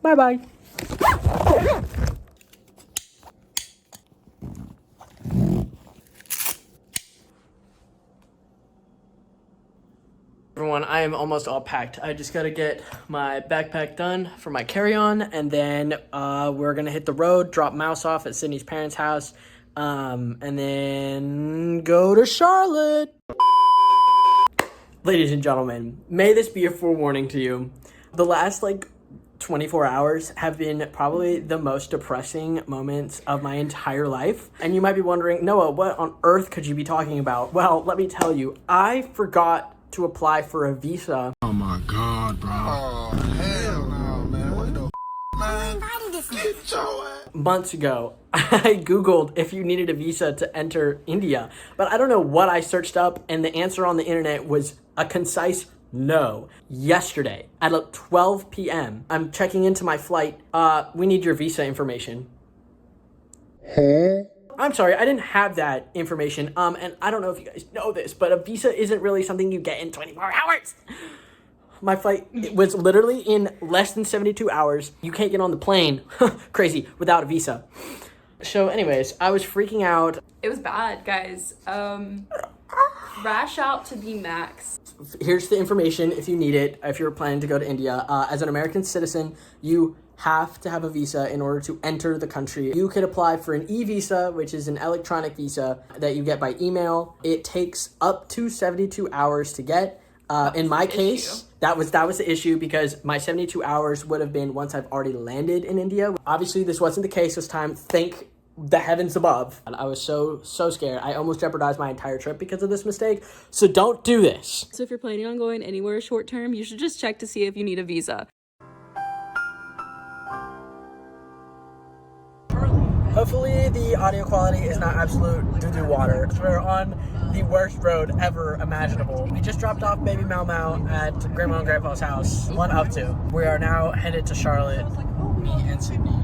Bye-bye. Everyone, I am almost all packed. I just gotta get my backpack done for my carry-on, and then we're gonna hit the road, drop Mouse off at Sydney's parents' house, and then go to Charlotte. Ladies and gentlemen, may this be a forewarning to you. The last 24 hours have been probably the most depressing moments of my entire life. And you might be wondering, Noah, what on earth could you be talking about? Well, let me tell you, I forgot to apply for a visa. Oh my God, bro. Oh, hell no, man. What the man? Get your ass. Months ago, I Googled if you needed a visa to enter India, but I don't know what I searched up, and the answer on the internet was a concise no. Yesterday at 12 p.m., I'm checking into my flight. We need your visa information. Huh? I'm sorry, I didn't have that information. And I don't know if you guys know this, but a visa isn't really something you get in 24 hours. My flight was literally in less than 72 hours. You can't get on the plane, crazy, without a visa. So anyways, I was freaking out. It was bad, guys. Rash out to the max. Here's the information if you need it, if you're planning to go to India. As an American citizen, you have to have a visa in order to enter the country. You could apply for an e-visa, which is an electronic visa that you get by email. It takes up to 72 hours to get. In my case, that was the issue, because my 72 hours would have been once I've already landed in India. Obviously, this wasn't the case this time. Thank the heavens above. And I was so scared. I almost jeopardized my entire trip because of this mistake. So don't do this. So if you're planning on going anywhere short term, you should just check to see if you need a visa. Hopefully the audio quality is not absolute doo-doo water. We're on the worst road ever imaginable. We just dropped off baby Mau Mau at Grandma and Grandpa's house, one of two. We are now headed to Charlotte, me and Sydney.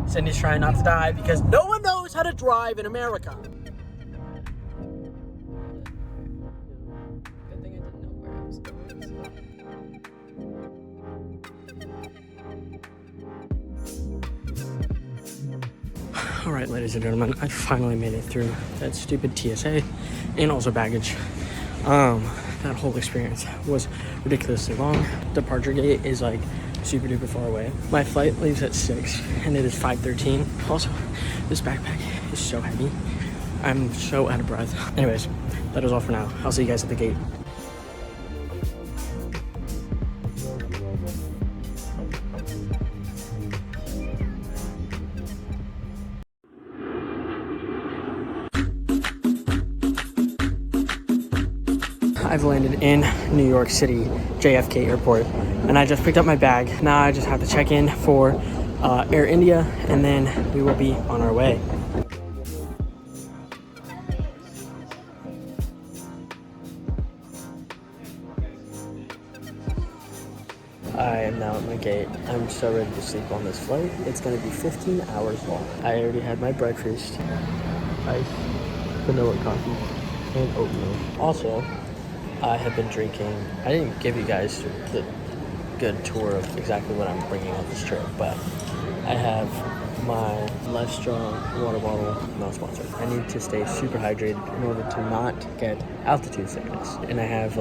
Sydney's trying not to die because no one knows how to drive in America. All right, ladies and gentlemen, I finally made it through that stupid TSA and also baggage. That whole experience was ridiculously long. Departure gate is super duper far away. My flight leaves at 6 and it is 5:13. Also, this backpack is so heavy. I'm so out of breath. Anyways, that is all for now. I'll see you guys at the gate. I've landed in New York City, JFK Airport, and I just picked up my bag. Now I just have to check in for Air India, and then we will be on our way. I am now at my gate. I'm so ready to sleep on this flight. It's going to be 15 hours long. I already had my breakfast, ice, vanilla coffee, and oatmeal. Also, I have been drinking. I didn't give you guys the good tour of exactly what I'm bringing on this trip, but I have my Life Strong water bottle, not sponsored. I need to stay super hydrated in order to not get altitude sickness. And I have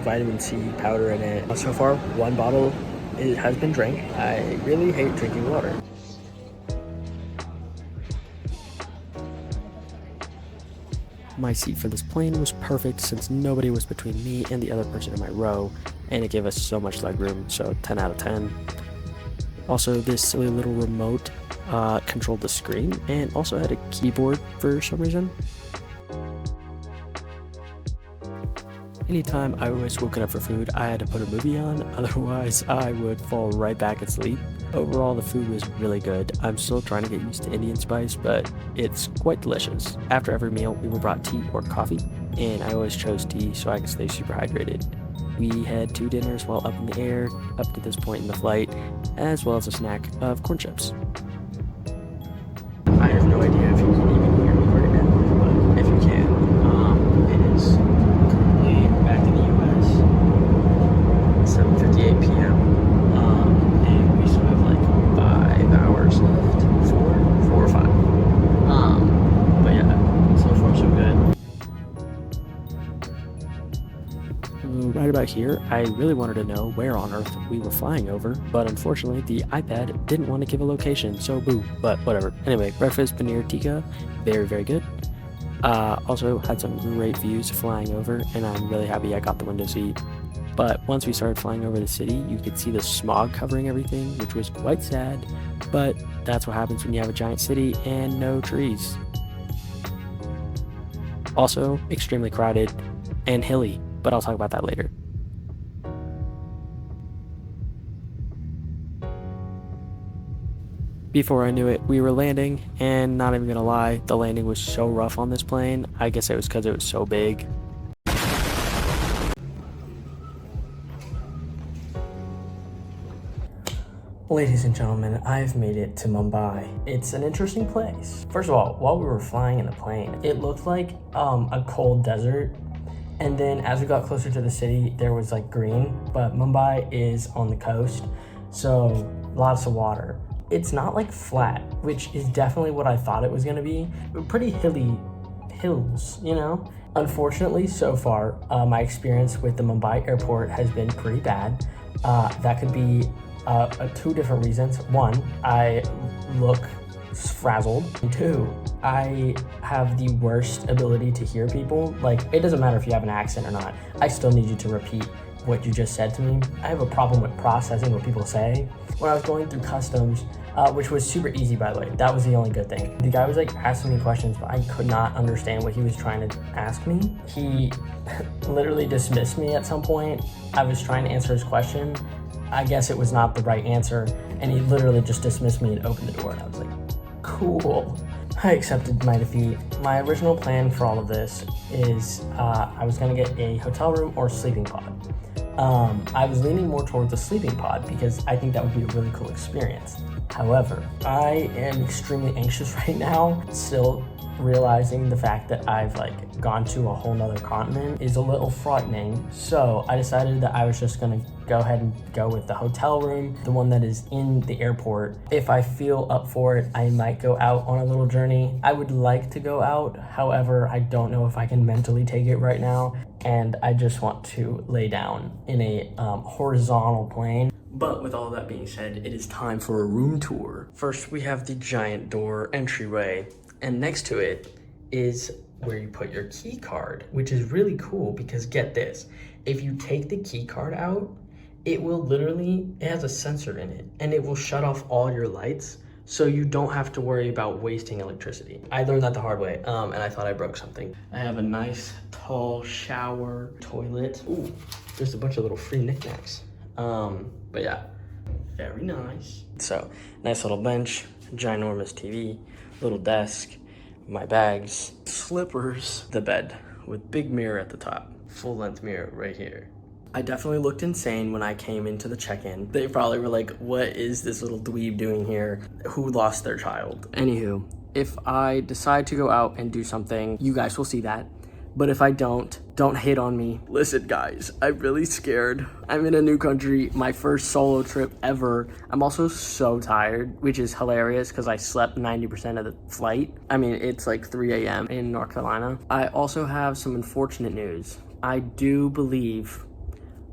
vitamin C powder in it. So far, one bottle has been drank. I really hate drinking water. My seat for this plane was perfect since nobody was between me and the other person in my row, and it gave us so much leg room, so 10 out of 10. Also, this silly little remote controlled the screen and also had a keyboard for some reason. Anytime I was woken up for food, I had to put a movie on, otherwise I would fall right back asleep. Overall, the food was really good. I'm still trying to get used to Indian spice, but it's quite delicious. After every meal, we were brought tea or coffee, and I always chose tea so I could stay super hydrated. We had 2 dinners while up in the air, up to this point in the flight, as well as a snack of corn chips. I have no idea if you can even hear me right now, but if you can, it is currently back in the US, 7:58 p.m. And we still have out here, I really wanted to know where on earth we were flying over, but unfortunately the iPad didn't want to give a location, so boo, but whatever. Anyway, breakfast paneer tikka, very, very good. Also had some great views flying over, and I'm really happy I got the window seat. But once we started flying over the city, you could see the smog covering everything, which was quite sad, but that's what happens when you have a giant city and no trees. Also, extremely crowded and hilly, but I'll talk about that later. Before I knew it, we were landing, and not even gonna lie, the landing was so rough on this plane. I guess it was because it was so big. Ladies and gentlemen, I've made it to Mumbai. It's an interesting place. First of all, while we were flying in the plane, it looked like a cold desert. And then as we got closer to the city, there was like green, but Mumbai is on the coast, so lots of water. It's not like flat, which is definitely what I thought it was gonna be. Pretty hilly hills, you know? Unfortunately, so far, my experience with the Mumbai airport has been pretty bad. That could be two different reasons. One, I look frazzled. And two, I have the worst ability to hear people. Like, it doesn't matter if you have an accent or not. I still need you to repeat what you just said to me. I have a problem with processing what people say. When I was going through customs, which was super easy, by the way, that was the only good thing. The guy was like asking me questions, but I could not understand what he was trying to ask me. He literally dismissed me at some point. I was trying to answer his question. I guess it was not the right answer, and he literally just dismissed me and opened the door, and I was like, cool. I accepted my defeat. My original plan for all of this is I was gonna get a hotel room or sleeping pod. I was leaning more towards the sleeping pod because I think that would be a really cool experience. However, I am extremely anxious right now, still realizing the fact that I've gone to a whole nother continent is a little frightening. So I decided that I was just gonna go ahead and go with the hotel room, the one that is in the airport. If I feel up for it, I might go out on a little journey. I would like to go out. However, I don't know if I can mentally take it right now. And I just want to lay down in a horizontal plane. But with all that being said, it is time for a room tour. First, we have the giant door entryway, and next to it is where you put your key card, which is really cool because get this, if you take the key card out, it has a sensor in it, and it will shut off all your lights, so you don't have to worry about wasting electricity. I learned that the hard way, and I thought I broke something. I have a nice, tall shower, toilet. Ooh, there's a bunch of little free knickknacks. But yeah, very nice. So, nice little bench, ginormous TV, little desk, my bags, slippers, the bed with big mirror at the top, full length mirror right here. I definitely looked insane when I came into the check-in. They probably were like, what is this little dweeb doing here? Who lost their child? Anywho, if I decide to go out and do something, you guys will see that. But if I don't hate on me. Listen guys, I'm really scared. I'm in a new country, my first solo trip ever. I'm also so tired, which is hilarious because I slept 90% of the flight. I mean, it's like 3 a.m. in North Carolina. I also have some unfortunate news. I do believe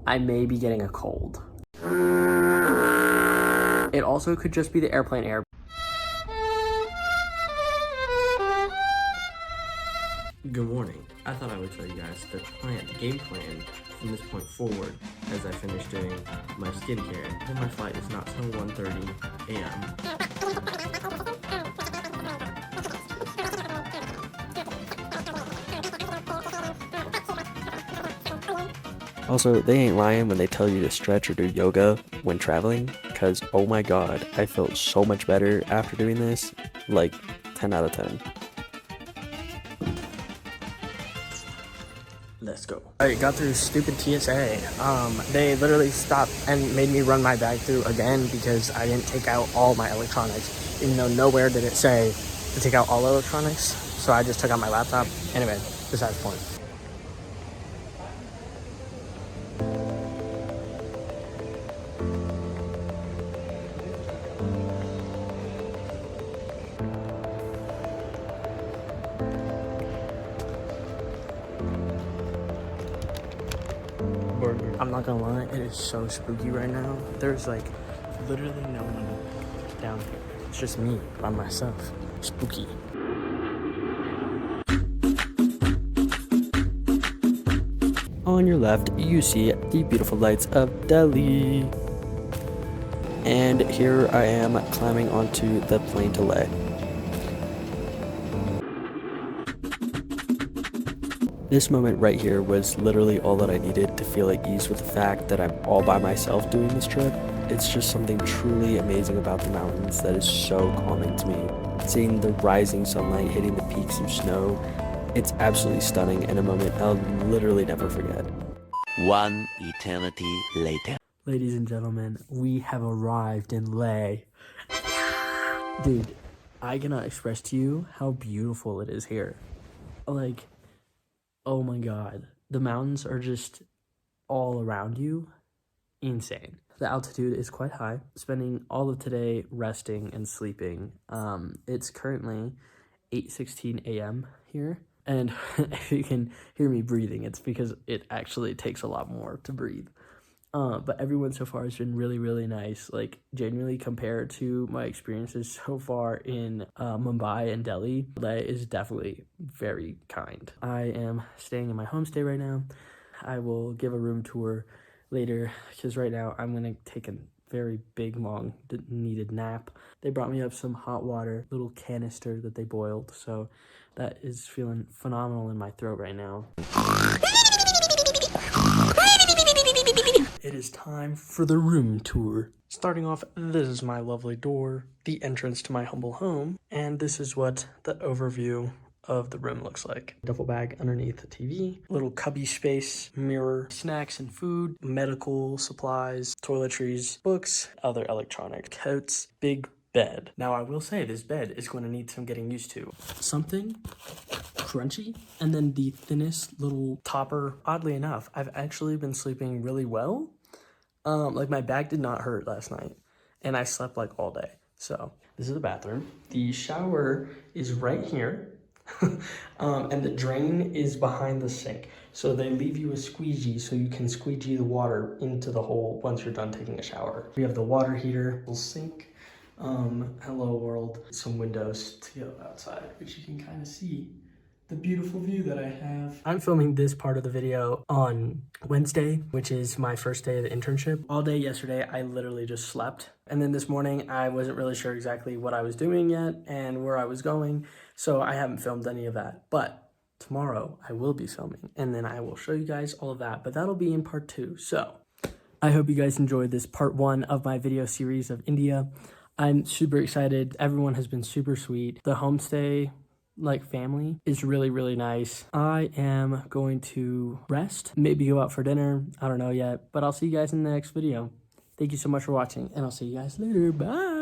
I may be getting a cold. It also could just be the airplane air. Good morning. I thought I would tell you guys the game plan from this point forward as I finish doing my skincare. And my flight is not till 1:30 a.m. Also, they ain't lying when they tell you to stretch or do yoga when traveling, because oh my god, I felt so much better after doing this. Like 10 out of 10. Let's go. I got through stupid TSA. They literally stopped and made me run my bag through again because I didn't take out all my electronics, even though nowhere did it say to take out all electronics. So I just took out my laptop. Anyway, besides the point. I'm not gonna lie, it is so spooky right now. There's like literally no one down here. It's just me by myself. Spooky. On your left, you see the beautiful lights of Delhi. And here I am climbing onto the plane to Leh. This moment right here was literally all that I needed to feel at ease with the fact that I'm all by myself doing this trip. It's just something truly amazing about the mountains that is so calming to me. Seeing the rising sunlight hitting the peaks of snow, it's absolutely stunning and a moment I'll literally never forget. One eternity later. Ladies and gentlemen, we have arrived in Leh. Dude, I cannot express to you how beautiful it is here. Like, oh my god. The mountains are just all around you. Insane. The altitude is quite high. Spending all of today resting and sleeping. It's currently 8:16 a.m. here. And if you can hear me breathing, it's because it actually takes a lot more to breathe. But everyone so far has been really, really nice. Like, genuinely compared to my experiences so far in Mumbai and Delhi, Leh is definitely very kind. I am staying in my homestay right now. I will give a room tour later because right now I'm going to take a very big, long, needed nap. They brought me up some hot water, little canister that they boiled, so that is feeling phenomenal in my throat right now. It is time for the room tour. Starting off, this is my lovely door, the entrance to my humble home, and this is what the overview of the room looks like. Duffel bag underneath the TV, little cubby space, mirror, snacks and food, medical supplies, toiletries, books, other electronic coats, big bed. Now I will say this bed is going to need some getting used to. Something crunchy, and then the thinnest little topper. Oddly enough, I've actually been sleeping really well. Like my back did not hurt last night, and I slept like all day. So this is the bathroom. The shower is right here. And the drain is behind the sink. So they leave you a squeegee so you can squeegee the water into the hole once you're done taking a shower. We have the water heater, little sink, hello world, some windows to go outside, which you can kind of see the beautiful view that I have. I'm filming this part of the video on Wednesday, which is my first day of the internship. All day yesterday, I literally just slept. And then this morning, I wasn't really sure exactly what I was doing yet and where I was going. So I haven't filmed any of that. But tomorrow, I will be filming. And then I will show you guys all of that. But that'll be in part 2. So I hope you guys enjoyed this part 1 of my video series of India. I'm super excited. Everyone has been super sweet. The homestay family is really, really nice. I am going to rest, maybe go out for dinner. I don't know yet, but I'll see you guys in the next video. Thank you so much for watching, and I'll see you guys later. Bye.